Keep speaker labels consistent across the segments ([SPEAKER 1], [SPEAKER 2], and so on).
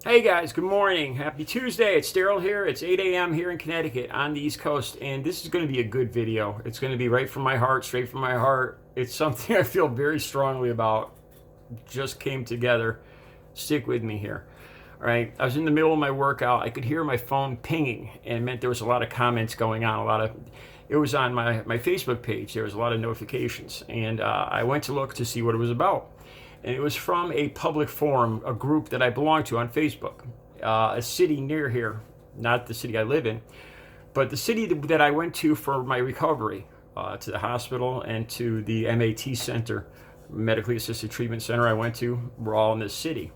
[SPEAKER 1] Hey guys, good morning. Happy Tuesday. It's Daryl here. It's 8 a.m. here in Connecticut on the East Coast, and this is going to be a good video. It's going to be right from my heart, straight from my heart. It's something I feel very strongly about. Just came together. Stick with me here. All right. I was in the middle of my workout. I could hear my phone pinging, and it meant there was a lot of comments going on. It was on my Facebook page. There was a lot of notifications, and I went to look to see what it was about. And it was from a public forum, a group that I belong to on Facebook, a city near here, not the city I live in, but the city that I went to for my recovery, to the hospital and to the MAT center, medically assisted treatment center I went to, were all in this city.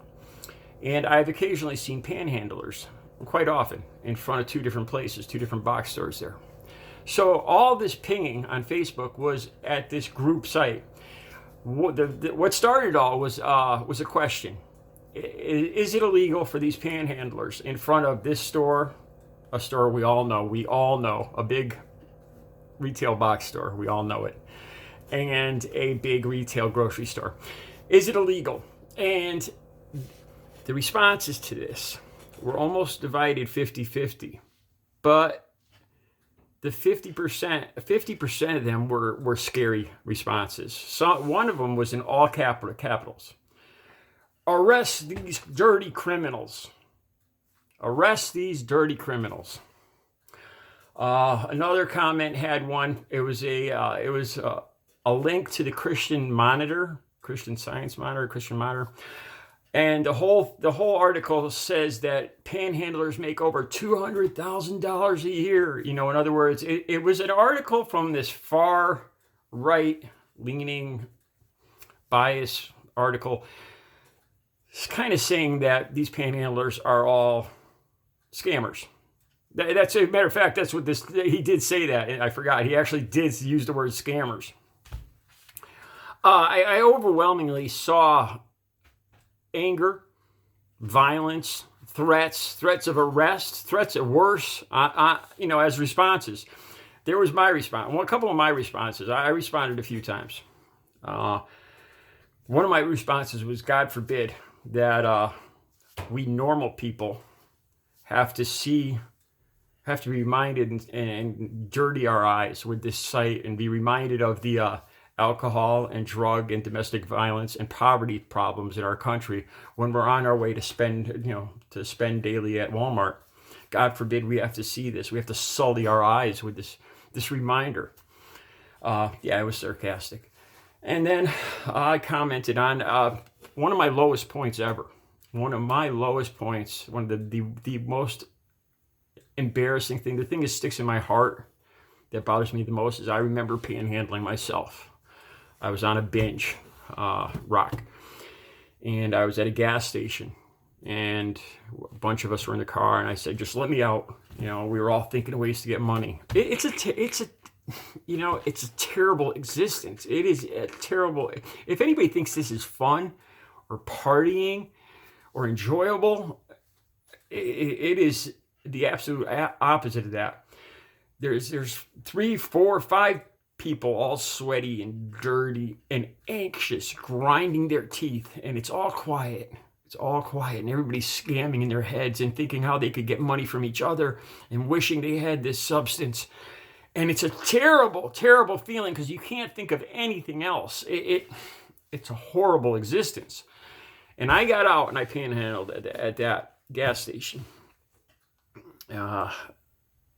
[SPEAKER 1] And I've occasionally seen panhandlers, quite often, in front of two different places, two different box stores there. So all this pinging on Facebook was at this group site. What started it all was a question: Is it illegal for these panhandlers in front of this store, a store we all know, a big retail box store, we all know it, and a big retail grocery store? Is it illegal? And the responses to this were almost divided 50-50, but the 50% of them were scary responses. So one of them was in all capitals. Arrest these dirty criminals. Arrest these dirty criminals. Another comment had one. It was a link to the Christian Monitor, Christian Science Monitor, Christian Monitor. And the whole article says that panhandlers make over $200,000 a year. In other words, it was an article from this far right leaning bias article. It's kind of saying that these panhandlers are all scammers. That's a matter of fact. That's what he did say that. I forgot. He actually did use the word scammers. I overwhelmingly saw anger, violence, threats of arrest, threats of worse, as responses. There was my response. Well, a couple of my responses. I responded a few times. One of my responses was, God forbid that we normal people have to be reminded and dirty our eyes with this site and be reminded of the alcohol and drug and domestic violence and poverty problems in our country when we're on our way to spend daily at Walmart. God forbid we have to see this. We have to sully our eyes with this reminder. It was sarcastic. And then I commented on one of my lowest points ever. One of my lowest points, one of the most embarrassing thing, the thing that sticks in my heart that bothers me the most, is I remember panhandling myself. I was on a binge rock, and I was at a gas station, and a bunch of us were in the car, and I said, just let me out. We were all thinking of ways to get money. It's a terrible existence. It is a terrible. If anybody thinks this is fun or partying or enjoyable, it is the absolute opposite of that. There's 3, 4, 5 people all sweaty and dirty and anxious, grinding their teeth, and it's all quiet. It's all quiet, and everybody's scamming in their heads and thinking how they could get money from each other and wishing they had this substance. And it's a terrible, terrible feeling because you can't think of anything else. It's a horrible existence. And I got out and I panhandled at that gas station. I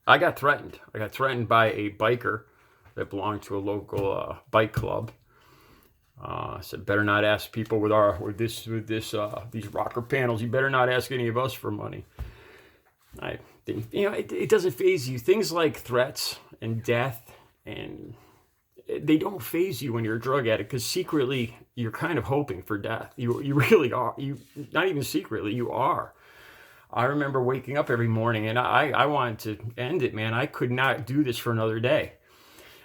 [SPEAKER 1] got threatened. I got threatened by a biker that belonged to a local bike club. Said, better not ask people with these rocker panels. You better not ask any of us for money. It doesn't faze you. Things like threats and death, and they don't faze you when you're a drug addict, because secretly you're kind of hoping for death. You really are. You not even secretly, you are. I remember waking up every morning and I wanted to end it, man. I could not do this for another day.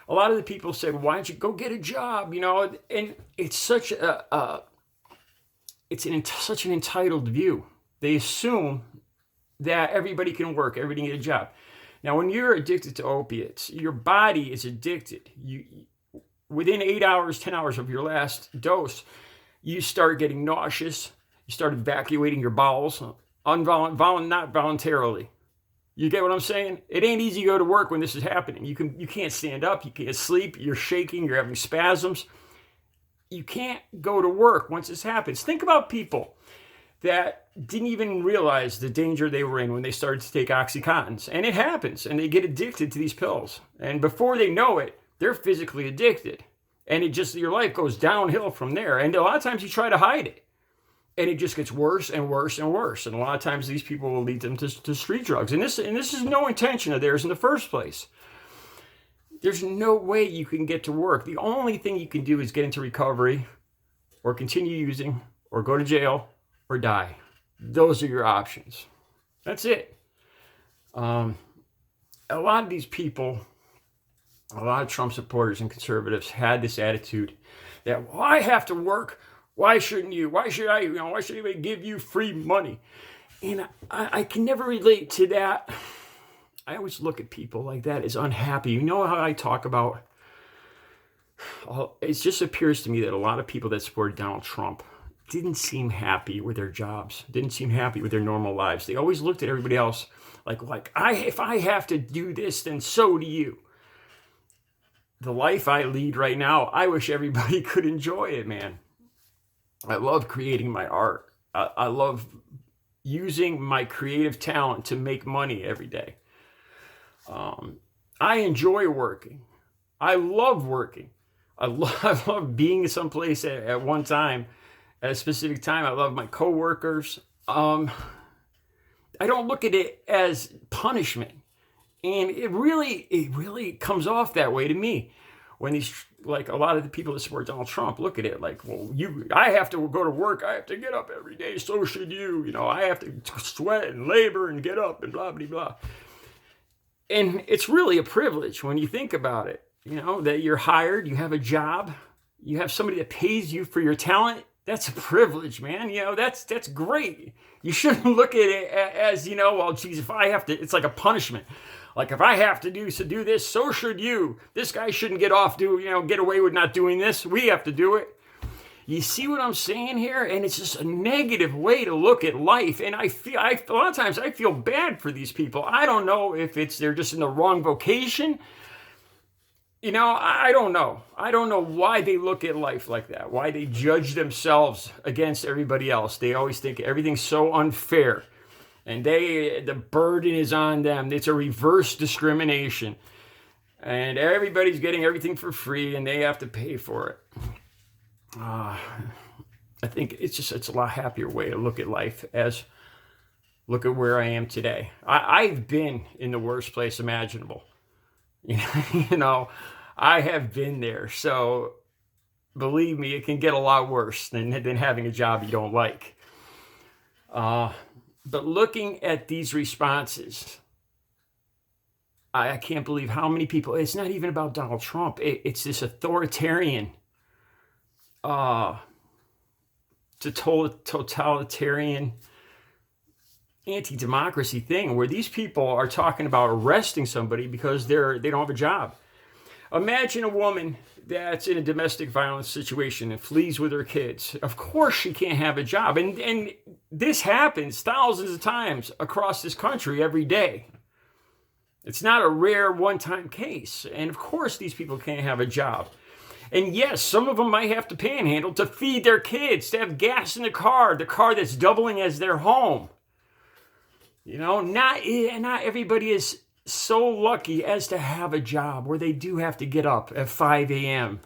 [SPEAKER 1] A lot of the people said, why don't you go get a job? And it's such such an entitled view. They assume that everybody can work, everybody can get a job. Now, when you're addicted to opiates, your body is addicted. Within 8 hours, 10 hours of your last dose, you start getting nauseous. You start evacuating your bowels. not voluntarily. You get what I'm saying? It ain't easy to go to work when this is happening. You can't stand up, you can't sleep, you're shaking, you're having spasms. You can't go to work once this happens. Think about people that didn't even realize the danger they were in when they started to take Oxycontins. And it happens, and they get addicted to these pills. And before they know it, they're physically addicted. And your life goes downhill from there. And a lot of times you try to hide it. And it just gets worse and worse and worse. And a lot of times these people will lead them to street drugs. And this is no intention of theirs in the first place. There's no way you can get to work. The only thing you can do is get into recovery or continue using or go to jail or die. Those are your options. That's it. A lot of these people, a lot of Trump supporters and conservatives had this attitude that, well, I have to work. Why shouldn't you? Why should I? Why should anybody give you free money? And I can never relate to that. I always look at people like that as unhappy. You know how I talk about, it just appears to me that a lot of people that supported Donald Trump didn't seem happy with their jobs, didn't seem happy with their normal lives. They always looked at everybody else like if I have to do this, then so do you. The life I lead right now, I wish everybody could enjoy it, man. I love creating my art. I love using my creative talent to make money every day. I enjoy working. I love working. I love being someplace at one time, at a specific time. I love my coworkers. I don't look at it as punishment. And it really comes off that way to me when these, like a lot of the people that support Donald Trump look at it like, well, I have to go to work. I have to get up every day. So should you. I have to sweat and labor and get up and blah, blah, blah. And it's really a privilege when you think about it, that you're hired, you have a job, you have somebody that pays you for your talent. That's a privilege, man. That's great. You shouldn't look at it as, well, geez, if I have to, it's like a punishment. Like if I have to do this, so should you. This guy shouldn't get away with not doing this. We have to do it. You see what I'm saying here? And it's just a negative way to look at life. And a lot of times I feel bad for these people. I don't know if they're just in the wrong vocation. I don't know. I don't know why they look at life like that, why they judge themselves against everybody else. They always think everything's so unfair. And the burden is on them. It's a reverse discrimination. And everybody's getting everything for free and they have to pay for it. I think it's a lot happier way to look at life as look at where I am today. I've been in the worst place imaginable. I have been there. So believe me, it can get a lot worse than having a job you don't like. But looking at these responses, I can't believe how many people, it's not even about Donald Trump. It's this authoritarian, totalitarian anti-democracy thing where these people are talking about arresting somebody because they don't have a job. Imagine a woman that's in a domestic violence situation and flees with her kids. Of course she can't have a job. And this happens thousands of times across this country every day. It's not a rare one-time case. And of course these people can't have a job. And yes, some of them might have to panhandle to feed their kids, to have gas in the car that's doubling as their home. Not everybody is so lucky as to have a job where they do have to get up at 5 a.m.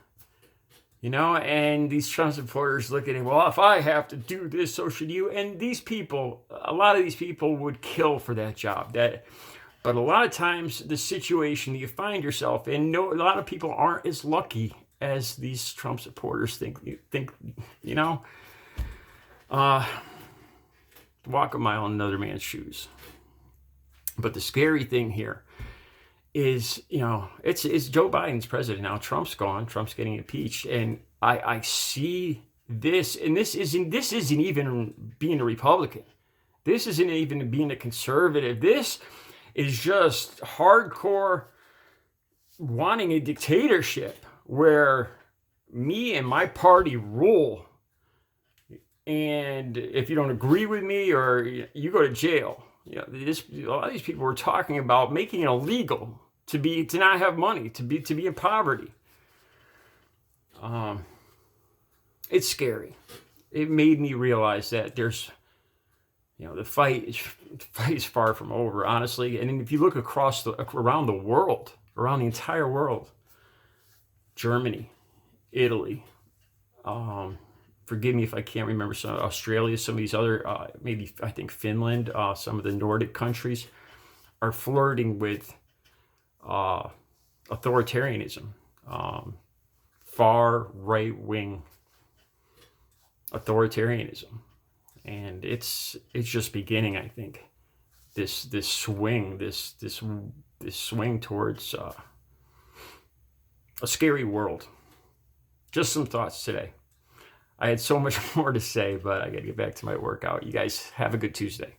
[SPEAKER 1] And these Trump supporters look at it, well, if I have to do this, so should you. And a lot of these people would kill for that job. But a lot of times the situation you find yourself in, a lot of people aren't as lucky as these Trump supporters think. Walk a mile in another man's shoes. But the scary thing here is, it's Joe Biden's president now. Trump's gone. Trump's getting impeached. And I see this, and this isn't even being a Republican. This isn't even being a conservative. This is just hardcore wanting a dictatorship where me and my party rule. And if you don't agree with me, or you go to jail. A lot of these people were talking about making it illegal to not have money, to be in poverty. It's scary. It made me realize that there's, the fight is far from over, honestly. And if you look around the world, around the entire world, Germany, Italy, forgive me if I can't remember, some Australia, some of these other, maybe I think Finland, some of the Nordic countries are flirting with authoritarianism, far right-wing authoritarianism, and it's just beginning. I think this swing towards a scary world. Just some thoughts today. I had so much more to say, but I got to get back to my workout. You guys have a good Tuesday.